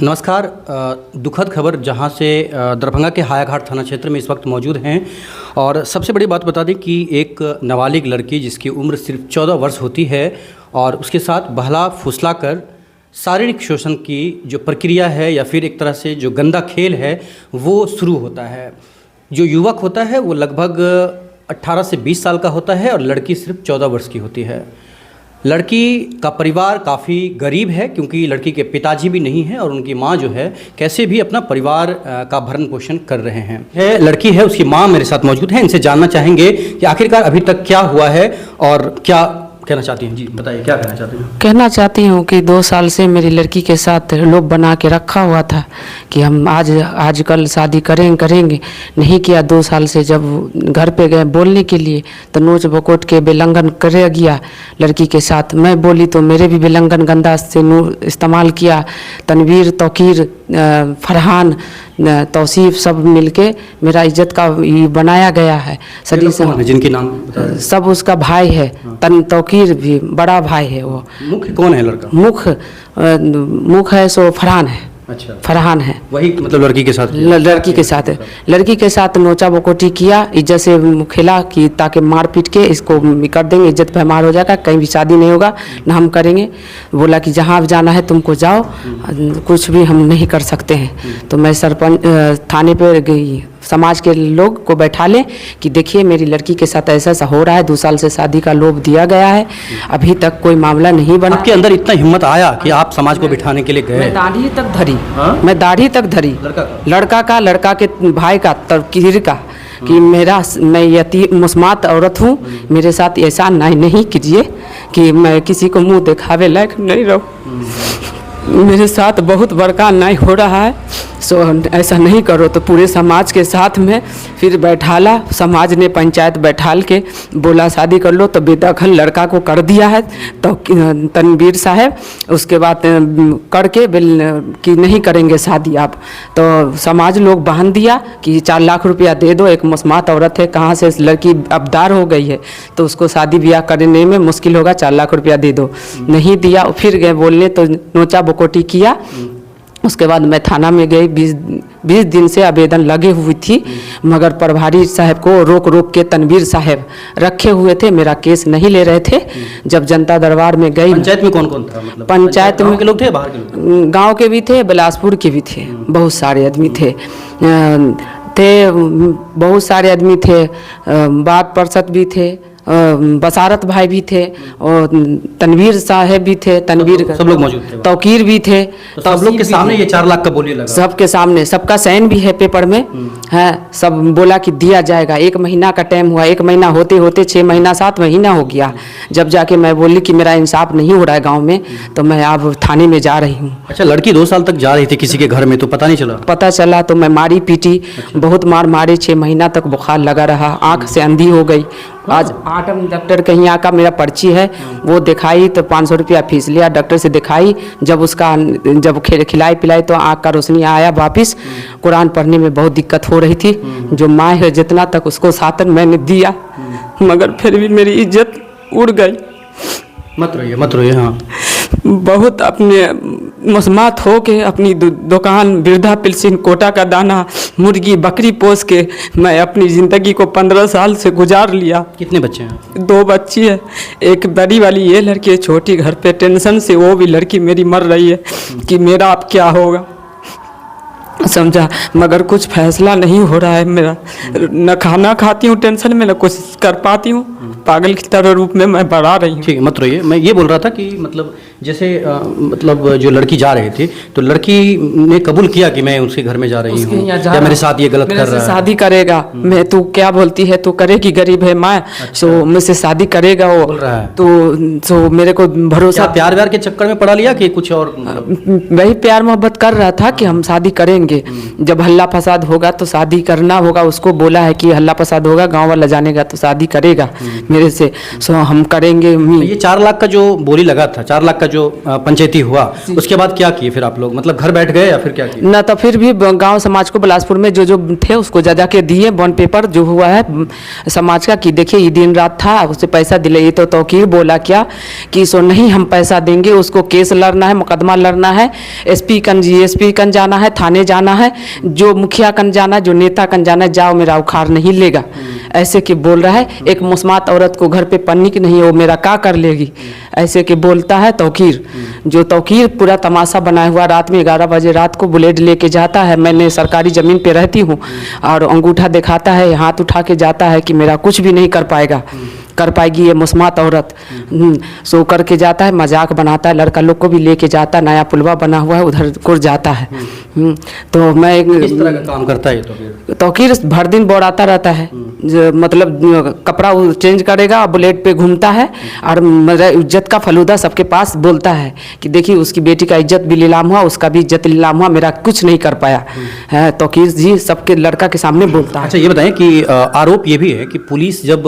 नमस्कार। दुखद खबर जहां से दरभंगा के हायाघाट थाना क्षेत्र में इस वक्त मौजूद हैं और सबसे बड़ी बात बता दें कि एक नाबालिग लड़की जिसकी उम्र सिर्फ 14 वर्ष होती है और उसके साथ बहला फुसला कर शारीरिक शोषण की जो प्रक्रिया है या फिर एक तरह से जो गंदा खेल है वो शुरू होता है। जो युवक होता है वो लगभग 18 से 20 साल का होता है और लड़की सिर्फ 14 वर्ष की होती है। लड़की का परिवार काफ़ी गरीब है क्योंकि लड़की के पिताजी भी नहीं हैं और उनकी माँ जो है कैसे भी अपना परिवार का भरण पोषण कर रहे हैं। लड़की है, उसकी माँ मेरे साथ मौजूद है। इनसे जानना चाहेंगे कि आखिरकार अभी तक क्या हुआ है और क्या कहना चाहती हैं। जी बताइए, क्या कहना चाहती हैं। कहना चाहती हूँ कि 2 साल से मेरी लड़की के साथ लोभ बना के रखा हुआ था कि हम आजकल शादी करेंगे। नहीं किया। 2 साल से जब घर पे गए बोलने के लिए तो नोच बकोट के बेलंगन कर गया लड़की के साथ। मैं बोली तो मेरे भी बेलंगन गंदा से इस्तेमाल किया। तनवीर, तौकीर, फरहान, तौसीफ सब मिलके मेरा इज्जत का बनाया गया है। सदी से जिनके नाम सब उसका भाई है। तौकीर भी बड़ा भाई है। वो मुख्य कौन है लड़का? मुख है सो फरहान है। अच्छा, फरहान है। वही मतलब लड़की के साथ लड़की के साथ नोचा बकोटी किया। इज्जत से खेला कि ताकि मार पीट के इसको कर देंगे, इज्जत पे मार हो जाएगा, कहीं भी शादी नहीं होगा ना हम करेंगे। बोला कि जहाँ जाना है तुमको जाओ, कुछ भी हम नहीं कर सकते हैं। तो मैं सरपंच थाने पे गई, समाज के लोग को बैठा लें कि देखिए मेरी लड़की के साथ ऐसा ऐसा हो रहा है। 2 साल से शादी का लोभ दिया गया है, अभी तक कोई मामला नहीं बना। आपके अंदर इतना हिम्मत आया कि आप समाज को बिठाने के लिए गए? मैं दाढ़ी तक धरी। मैं दाढ़ी तक धरी। लड़का के भाई का, तौकीर का, कि मैं यतीम मुस्मात औरत हूँ, मेरे साथ ऐसा नहीं कीजिए कि मैं किसी को मुंह दिखावे लायक नहीं रहूँ। मेरे साथ बहुत बड़का अन्याय हो रहा है, सो ऐसा नहीं करो। तो पूरे समाज के साथ में फिर बैठाला, समाज ने पंचायत बैठाल के बोला शादी कर लो, तो बेदखल लड़का को कर दिया है। तो तनवीर साहब उसके बाद करके कि नहीं करेंगे शादी आप। तो समाज लोग बहान दिया कि 4 लाख रुपया दे दो, एक मुस्मात औरत है, कहाँ से लड़की अबदार हो गई है तो उसको शादी ब्याह करने में मुश्किल होगा, 4 लाख रुपया दे दो। नहीं दिया। फिर गए बोलने तो नोचा बकोटी किया। उसके बाद मैं थाना में गई। 20 दिन से आवेदन लगे हुई थी, मगर प्रभारी साहब को रोक के तनवीर साहब रखे हुए थे, मेरा केस नहीं ले रहे थे। जब जनता दरबार में गई, पंचायत में कौन कौन था? मतलब पंचायत में के लोग थे, बाहर के लोग? गांव के भी थे, बिलासपुर के भी थे, बहुत सारे आदमी थे। बहुत सारे आदमी थे। वार्ड पार्षद भी थे, बसारत भाई भी थे और तनवीर साहब भी थे। तनवीर सब लोग मौजूद थे। तौकीर भी थे। तो सब लोग के सामने ये 4 लाख का बोली लगा? सबके सामने, सबका साइन भी है पेपर में है। सब बोला कि दिया जाएगा। 1 महीना का टाइम हुआ। 1 महीना होते 6 महीना 7 महीना हो गया। जब जाके मैं बोली कि मेरा इंसाफ नहीं हो रहा है गाँव में, तो मैं अब थाने में जा रही हूँ। अच्छा, लड़की 2 साल तक जा रही थी किसी के घर में, तो पता नहीं चला? पता चला तो मैं मारी पीटी। बहुत मारे। 6 महीना तक बुखार लगा रहा, आँख से अंधी हो गई। आज 8 डॉक्टर कहीं आका मेरा पर्ची है, वो दिखाई तो 500 रुपया फीस लिया। डॉक्टर से दिखाई, जब खिलाई पिलाई तो आँख का रोशनी आया वापिस। कुरान पढ़ने में बहुत दिक्कत हो रही थी। जो माँ है जितना तक उसको सातन मैंने दिया, मगर फिर भी मेरी इज्जत उड़ गई। मत रोइए। हाँ, बहुत अपने मुस्मात हो के अपनी दुकान वृद्धा पेंशन, कोटा का दाना, मुर्गी बकरी पोस के मैं अपनी ज़िंदगी को 15 साल से गुजार लिया। कितने बच्चे हैं? 2 बच्ची है। एक बड़ी वाली ये लड़की है, छोटी घर पे टेंशन से वो भी लड़की मेरी मर रही है कि मेरा अब क्या होगा, समझा। मगर कुछ फैसला नहीं हो रहा है मेरा। न खाना खाती हूँ टेंशन में, न कुछ कर पाती हूँ। पागल की तरह रूप में मैं बढ़ा रही हूँ। ठीक है, मत रोइए। मैं ये बोल रहा था कि मतलब जैसे मतलब जो लड़की जा रही थी तो लड़की ने कबूल किया कि मैं उसके घर में जा रही हूँ या मेरे साथ ये गलत कर रहा है, शादी करेगा। मैं तू क्या बोलती है, तू करेगी, गरीब है माँ। सो मुझसे शादी करेगा वो बोल रहा है। तो मेरे को भरोसा। प्यार के चक्कर में पड़ा लिया कि कुछ और? वही प्यार मोहब्बत कर रहा था कि हम शादी करेंगे। देंगे। जब हल्ला फसाद होगा तो शादी करना होगा, उसको बोला है कि हल्ला फसाद होगा, गांव वाला जानेगा तो शादी करेगा मेरे से, सो हम करेंगे। ये 4 लाख का जो बोली लगा था, 4 लाख का जो पंचायती हुआ, उसके बाद क्या किए फिर आप लोग? मतलब घर बैठ गए या फिर क्या किए? ना तो फिर भी गांव समाज को बिलासपुर में जो थे उसको जा के दिए बॉन्ड पेपर जो हुआ है समाज का, कि देखिए ये दिन रात था, उसे पैसा दिले। ये तो तौकीर बोला क्या कि सो नहीं हम पैसा देंगे, उसको केस लड़ना है, मुकदमा लड़ना है, एसपी कन जीएसपी कन जाना है, थाने जाना है, जो मुखिया कन जाना है, जो नेता कन जाना है, जाओ मेरा उखाड़ नहीं लेगा, ऐसे कि बोल रहा है। एक मुस्मात औरत को घर पे पन्नी की नहीं, वो मेरा क्या कर लेगी, ऐसे कि बोलता है तौकीर। जो तौकीर पूरा तमाशा बनाया हुआ, रात में 11 बजे रात को बुलेट लेके जाता है, मैंने सरकारी ज़मीन पे रहती हूँ, और अंगूठा दिखाता है, हाथ उठा के जाता है कि मेरा कुछ भी नहीं कर पाएगी ये मुस्मात औरत। सो करके जाता है, मजाक बनाता है, लड़का लोग को भी लेके जाता है, नया पुलवा बना हुआ है उधर को जाता है। तो मैं किस तरह का काम करता है तो तौकीर भर दिन बोराता रहता है, मतलब कपड़ा चेंज करेगा, बुलेट पे घूमता है, और मेरा इज्जत का फलूदा सबके पास बोलता है कि देखिए उसकी बेटी का इज्जत भी नीलाम हुआ, उसका भी इज्जत नीलाम हुआ, मेरा कुछ नहीं कर पाया है। तौकीर जी सबके लड़का के सामने बोलता है। अच्छा ये बताएं कि आरोप ये भी है कि पुलिस जब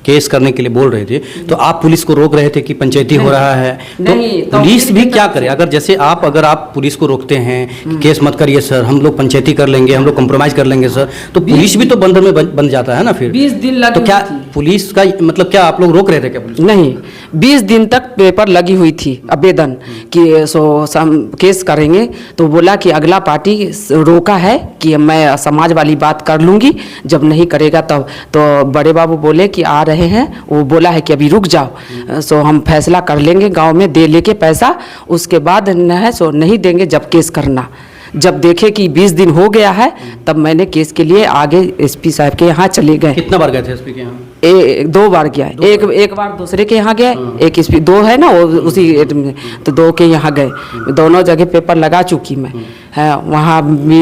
केस करने के लिए बोल रहे थे तो आप पुलिस को रोक रहे थे कि पंचायती हो रहा है, तो पुलिस भी क्या करे? अगर जैसे अगर आप पुलिस को रोकते हैं कि केस मत करिए सर, हम लोग पंचायती कर लेंगे, हम लोग कॉम्प्रोमाइज कर लेंगे सर, तो पुलिस भी तो बंधन में बन जाता है ना फिर। 20 दिन लगे, तो क्या पुलिस का मतलब क्या आप लोग रोक रहे थे क्या पुलिस? नहीं, 20 दिन तक पेपर लगी हुई थी आवेदन कि केस करेंगे, तो बोला कि अगला पार्टी रोका है कि मैं समाज वाली बात कर लूँगी, जब नहीं करेगा तब। तो बड़े बाबू बोले कि आ रहे हैं, वो बोला है कि अभी रुक जाओ, सो हम फैसला कर लेंगे गांव में दे लेके पैसा, उसके बाद न है सो नहीं देंगे जब केस करना। जब देखे कि 20 दिन हो गया है तब मैंने केस के लिए आगे एसपी साहब के यहाँ चले गए। कितना बार गए थे एसपी के यहाँ? 2 बार गया, एक बार दूसरे के यहाँ गए, एक एसपी 2 है ना वो उसी, तो 2 के यहाँ गए, दोनों जगह पेपर लगा चुकी मैं है। वहाँ भी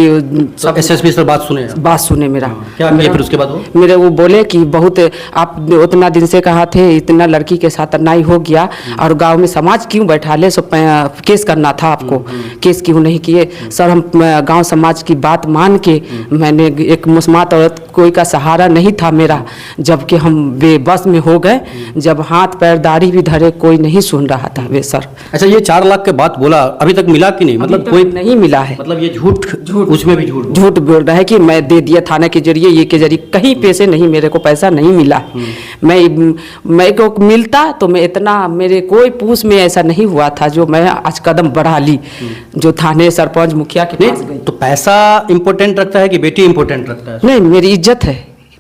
सब एसएसपी सर बात सुने मेरा क्या किया फिर उसके बाद? मेरे वो बोले कि बहुत आप उतना दिन से कहा थे, इतना लड़की के साथ अन्याय हो गया और गांव में समाज क्यों बैठा ले, सो केस करना था आपको, केस क्यों नहीं किए? सर हम गांव समाज की बात मान के, मैंने एक मुस्मात औरत कोई का सहारा नहीं था मेरा, जबकि हम बेबस में हो गए, जब हाथ पैर दाढ़ी भी धरे कोई नहीं सुन रहा था वे सर। अच्छा ये 4 लाख के बात बोला, अभी तक मिला कि नहीं? मतलब कोई नहीं मिला है, मतलब ये झूठ उसमें भी झूठ बोल रहा है कि मैं दे दिया थाने के जरिए, ये के जरिए, कहीं पैसे नहीं, मेरे को पैसा नहीं मिला। मैं को मिलता तो मैं इतना, मेरे कोई पूछ में ऐसा नहीं हुआ था जो मैं आज कदम बढ़ा ली, जो थाने सरपंच मुखिया के पास गई। तो पैसा इंपॉर्टेंट रखता है कि बेटी इंपॉर्टेंट रखता है? नहीं, मेरी इज्जत है,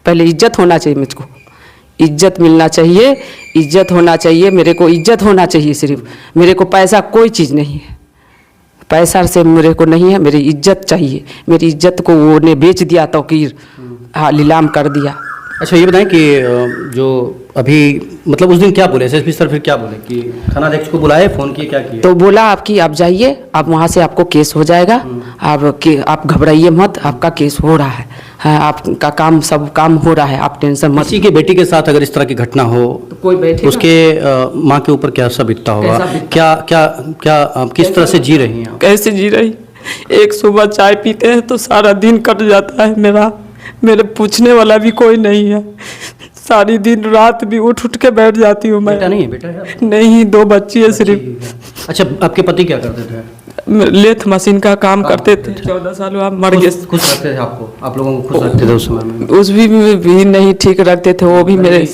पहले इज्जत होना चाहिए, मुझको इज्जत मिलना चाहिए, इज्जत होना चाहिए, मेरे को इज्जत होना चाहिए, सिर्फ मेरे को पैसा कोई चीज़ नहीं है, पैसा से मेरे को नहीं है, मेरी इज्जत चाहिए। मेरी इज्जत को वो ने बेच दिया, तौकीर हाँ नीलाम कर दिया। अच्छा ये बताएं कि जो अभी मतलब उस दिन क्या बोले एसएसपी सर, फिर क्या बोले कि थानाध्यक्ष को बुलाए, फोन किए, क्या किए? तो बोला आपकी आप जाइए, आप वहाँ से आपको केस हो जाएगा, आप घबराइए मत, आपका केस हो रहा है, हाँ आपका काम सब काम हो रहा है, आप टेंशन मत। किसी के बेटी के साथ अगर इस तरह की घटना हो तो कोई बैठे उसके माँ के ऊपर क्या सब बीतता होगा? क्या क्या क्या आप किस तरह से जी रही हैं? कैसे जी रही? एक सुबह चाय पीते हैं तो सारा दिन कट जाता है मेरे पूछने वाला भी कोई नहीं है, सारी दिन रात भी उठ के बैठ जाती हूँ मैं। बेटा नहीं है? बेटा है? नहीं, 2 बच्ची है सिर्फ। अच्छा आपके पति क्या करते थे? लेथ मशीन का काम करते थे, 14 साल बाद मर गए। खुश रखते थे आपको? आप लोगों को खुश रखते थे उस समय में? उस भी नहीं ठीक रखते थे, वो भी मेरे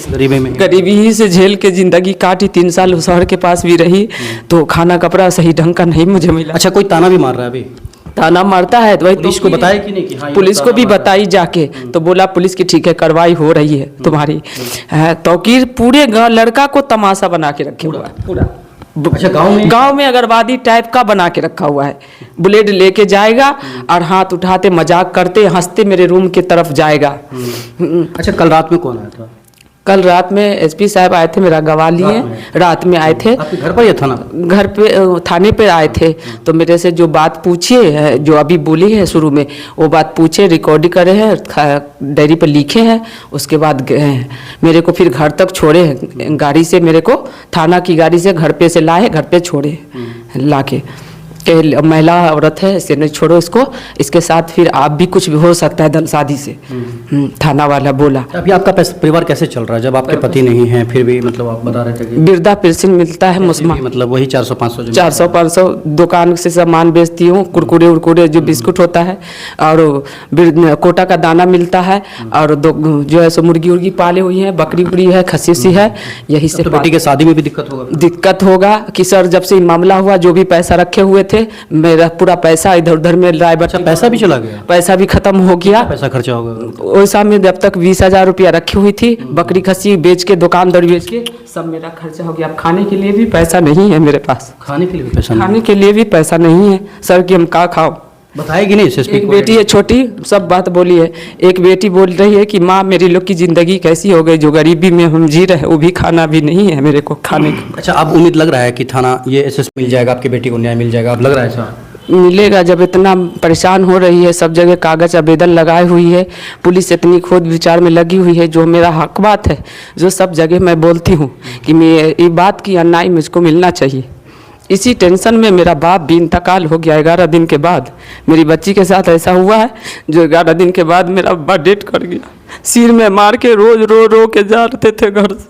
गरीबी ही से झेल के जिंदगी काटी। 3 साल शहर के पास भी रही तो खाना कपड़ा सही ढंग का नहीं मुझे मिला। अच्छा कोई ताना भी मार रहा है अभी? ताना मारता है, वही पुलिस को बताया कि नहीं कि हाँ, पुलिस को भी बताई जाके, तो बोला पुलिस की ठीक है कार्रवाई हो रही है तुम्हारी। तौकीर पूरे लड़का को तमाशा बना के रखे हुआ है पूरा। अच्छा गांव में अगरवादी टाइप का बना के रखा हुआ है, बुलेट लेके जाएगा और हाथ उठाते मजाक करते हंसते मेरे रूम की तरफ जाएगा। अच्छा कल रात में कौन आया था? कल रात में एसपी साहब आए थे, मेरा गवाह लिए रात में आए थे। आपके घर पर या थाना? घर पे, थाने पे आए थे। तो मेरे से जो बात पूछे है, जो अभी बोली है शुरू में, वो बात पूछे, रिकॉर्डिंग करे हैं, डायरी पे लिखे हैं, उसके बाद गए हैं। मेरे को फिर घर तक छोड़े हैं गाड़ी से, मेरे को थाना की गाड़ी से घर पे से लाए, घर पे छोड़े ला के। कि महिला औरत है, इसे नहीं छोड़ो इसको, इसके साथ फिर आप भी कुछ भी हो सकता है शादी से। थाना वाला बोला। अभी आपका परिवार कैसे चल रहा है जब आपके पति नहीं हैं, फिर भी मतलब आप बता रहे थे कि वृद्धा पेंशन मिलता है मुस्मान, मतलब वही 400-500 जो 400-500 दुकान से सामान बेचती हूँ, कुरकुरे उरकुरे जो बिस्कुट होता है, और कोटा का दाना मिलता है, और जो है सो मुर्गी उर्गी पाले हुई है, बकरी उकरी है, खस्सी सी है, यही से। तो बेटी के शादी में भी दिक्कत होगा कि सर जब से मामला हुआ जो भी पैसा रखे हुए थे, मेरा पूरा पैसा इधर उधर में अच्छा, पैसा भी चला गया, पैसा भी खत्म हो गया। पैसा खर्चा होगा वैसा में जब तक 20,000 रुपया रखी हुई थी, बकरी खस्सी बेच के, दुकानदार बेच के सब मेरा खर्चा हो गया। अब खाने के लिए भी पैसा नहीं है मेरे पास, खाने के लिए भी पैसा खाने के लिए भी पैसा नहीं है सर, कि हम क्या खाओ। बताएगी नहीं एसएसपी? एक बेटी है छोटी, सब बात बोली है। एक बेटी बोल रही है कि माँ मेरी लोग की ज़िंदगी कैसी हो गई, जो गरीबी में हम जी रहे, वो भी खाना भी नहीं है मेरे को खाने का। अच्छा, अब उम्मीद लग रहा है कि थाना ये एसएसपी मिल जाएगा, आपकी बेटी को न्याय मिल जाएगा, अब लग रहा है सर? मिलेगा, जब इतना परेशान हो रही है, सब जगह कागज आवेदन लगाई हुई है, पुलिस इतनी खोज विचार में लगी हुई है, जो मेरा हक बात है, जो सब जगह मैं बोलती हूँ कि मैं ये बात की अन्याय मुझको मिलना चाहिए। इसी टेंशन में मेरा बाप भी इंतकाल हो गया 11 दिन के बाद। मेरी बच्ची के साथ ऐसा हुआ है जो 11 दिन के बाद मेरा बाप डेथ कर गया। सिर में मार के रोज रो रो के जाते थे घर से,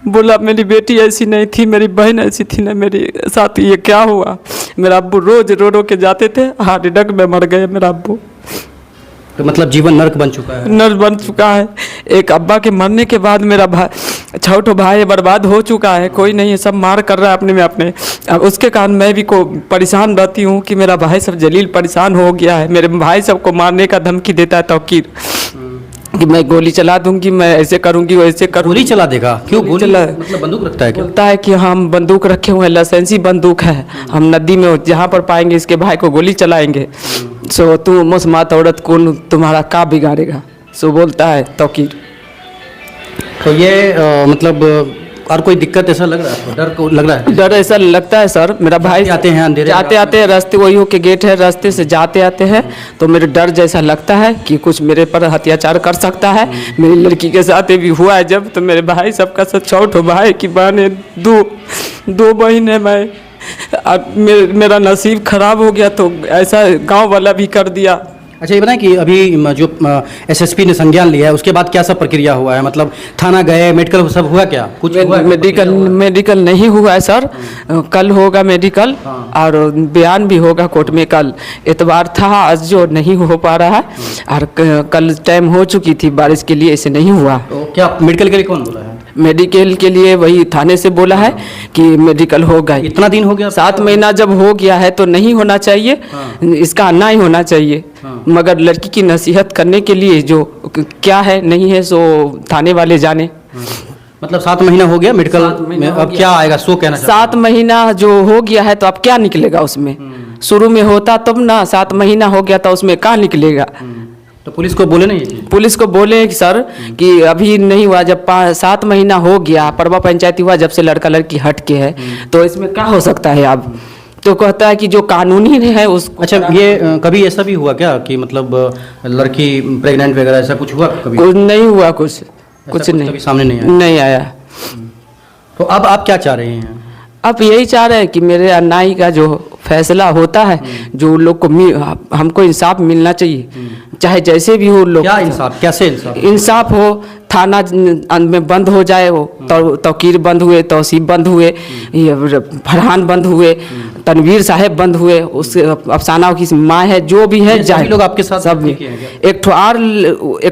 बोला मेरी बेटी ऐसी नहीं थी, मेरी बहन ऐसी थी ना, मेरे साथ ये क्या हुआ। मेरा अब्बू रोज रो रो के जाते थे, हार्ट अटैक में मर गए मेरा अब्बू। तो मतलब जीवन नर्क बन चुका है? नर्क बन चुका है। एक अब्बा के मरने के बाद मेरा भाई, छोटो भाई बर्बाद हो चुका है, कोई नहीं है, सब मार कर रहा है अपने में अपने। अब उसके कारण मैं भी को परेशान रहती हूँ कि मेरा भाई सब जलील परेशान हो गया है, मेरे भाई सबको मारने का धमकी देता है तौकीर कि मैं गोली चला दूंगी, मैं ऐसे करूंगी, वैसे करूंगी। गोली चला देगा? क्यों गोली चला? मतलब बंदूक रखता है क्या? बोलता है कि हम बंदूक रखे हुए हैं, लाइसेंसी बंदूक है, हम नदी में जहाँ पर पाएंगे इसके भाई को गोली चलाएंगे। सो तू मुस्मात औरत कौन तुम्हारा का बिगाड़ेगा, सो बोलता है तौकीर। तो ये मतलब और कोई दिक्कत ऐसा लग रहा है, डर को लग रहा है? डर ऐसा लगता है सर, मेरा भाई आते हैं अंधेरे, जाते आते रास्ते, वही हो के गेट है, रास्ते से जाते आते हैं, तो मेरे डर जैसा लगता है कि कुछ मेरे पर अत्याचार कर सकता है। मेरी लड़की के साथ भी हुआ है जब, तो मेरे भाई सबका सब छोटो भाई की बहन दो बहन है, मैं अब मेरा नसीब खराब हो गया, तो ऐसा गाँव वाला भी कर दिया। अच्छा, ये बताएं कि अभी जो एसएसपी ने संज्ञान लिया है उसके बाद क्या सब प्रक्रिया हुआ है? मतलब थाना गए, मेडिकल सब हुआ क्या? कुछ हुआ? मेडिकल नहीं हुआ है सर, कल होगा मेडिकल। हाँ। और बयान भी होगा कोर्ट में। कल इतवार था, आज जो नहीं हो पा रहा है, और कल टाइम हो चुकी थी बारिश के लिए, ऐसे नहीं हुआ। तो क्या मेडिकल के लिए कौन बोला है? मेडिकल के लिए वही थाने से बोला है कि मेडिकल होगा। इतना दिन हो गया? 7 महीना जब हो गया है तो नहीं होना चाहिए। हाँ। इसका अन्याय होना चाहिए। हाँ। मगर लड़की की नसीहत करने के लिए जो क्या है नहीं है, सो थाने वाले जाने। मतलब 7 महीना हो गया मेडिकल में, अब क्या आएगा सो कहना? 7 महीना जो हो गया है तो अब क्या निकलेगा उसमें? शुरू में होता तब ना, 7 महीना हो गया था उसमें क्या निकलेगा? तो पुलिस को बोले नहीं? पुलिस को बोले कि सर कि अभी नहीं हुआ, जब 7 महीना हो गया, परवा पंचायती हुआ जब से लड़का लड़की हट के है, तो इसमें क्या हो सकता है अब? तो कहता है कि जो कानूनी है उसको। अच्छा, ये कभी ऐसा भी हुआ क्या कि मतलब लड़की प्रेग्नेंट वगैरह ऐसा कुछ हुआ कभी? कुछ नहीं हुआ, कुछ नहीं, कभी सामने नहीं आया। तो अब आप क्या चाह रहे हैं? अब यही चाह रहे हैं कि मेरे अन्याय का जो फैसला होता है, जो लोग को हमको इंसाफ मिलना चाहिए, चाहे जैसे भी हो लोग। क्या इंसाफ? कैसे इंसाफ? इंसाफ हो, थाना में बंद हो जाए, वो तौकीर बंद हुए, तौसीफ बंद हुए, फरहान बंद हुए, तनवीर साहब बंद हुए, उस अफसाना की माँ है, जो भी है जाए। लोग आपके साथ सब एक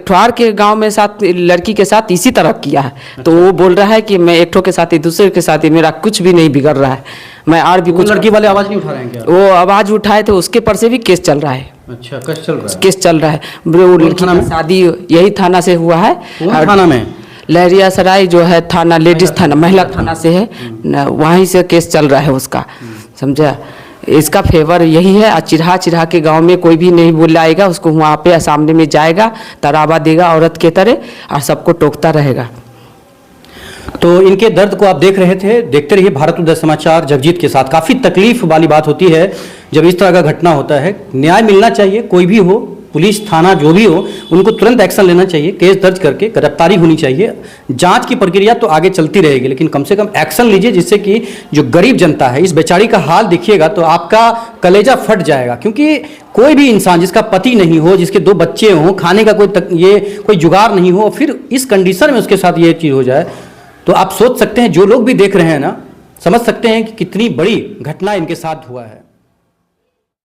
ठोआर के गांव में साथ लड़की के साथ इसी तरह किया है। तो वो बोल रहा है कि मैं एक ठो के साथ ही, दूसरे के साथ ही, मेरा कुछ भी नहीं बिगड़ रहा है, मैं और भी कुछ। लड़की वाले आवाज़ नहीं उठा रहे हैं क्या? वो आवाज़ उठाए थे, उसके पर से भी केस चल रहा है। अच्छा, केस चल रहा है? केस चल रहा है। वो लड़की की शादी यही थाना से हुआ है। थाना में? लहरिया सराय जो है थाना, लेडीज थाना, महिला थाना से है, वहीं से केस चल रहा है उसका, समझा? इसका फेवर यही है। चिढ़ा के गांव में कोई भी नहीं बुलाएगा उसको, वहाँ पे सामने में जाएगा, तराबा देगा औरत के तरह, और सबको टोकता रहेगा। तो इनके दर्द को आप देख रहे थे, देखते रहिए भारत उदय समाचार जगजीत के साथ। काफ़ी तकलीफ वाली बात होती है जब इस तरह का घटना होता है। न्याय मिलना चाहिए, कोई भी हो, पुलिस थाना जो भी हो उनको तुरंत एक्शन लेना चाहिए, केस दर्ज करके गिरफ्तारी होनी चाहिए। जांच की प्रक्रिया तो आगे चलती रहेगी, लेकिन कम से कम एक्शन लीजिए, जिससे कि जो गरीब जनता है, इस बेचारी का हाल देखिएगा तो आपका कलेजा फट जाएगा। क्योंकि कोई भी इंसान जिसका पति नहीं हो, जिसके 2 बच्चे हों, खाने का कोई जुगाड़ नहीं हो, फिर इस कंडीशन में उसके साथ ये चीज़ हो जाए, तो आप सोच सकते हैं, जो लोग भी देख रहे हैं ना, समझ सकते हैं कि कितनी बड़ी घटना इनके साथ हुआ है।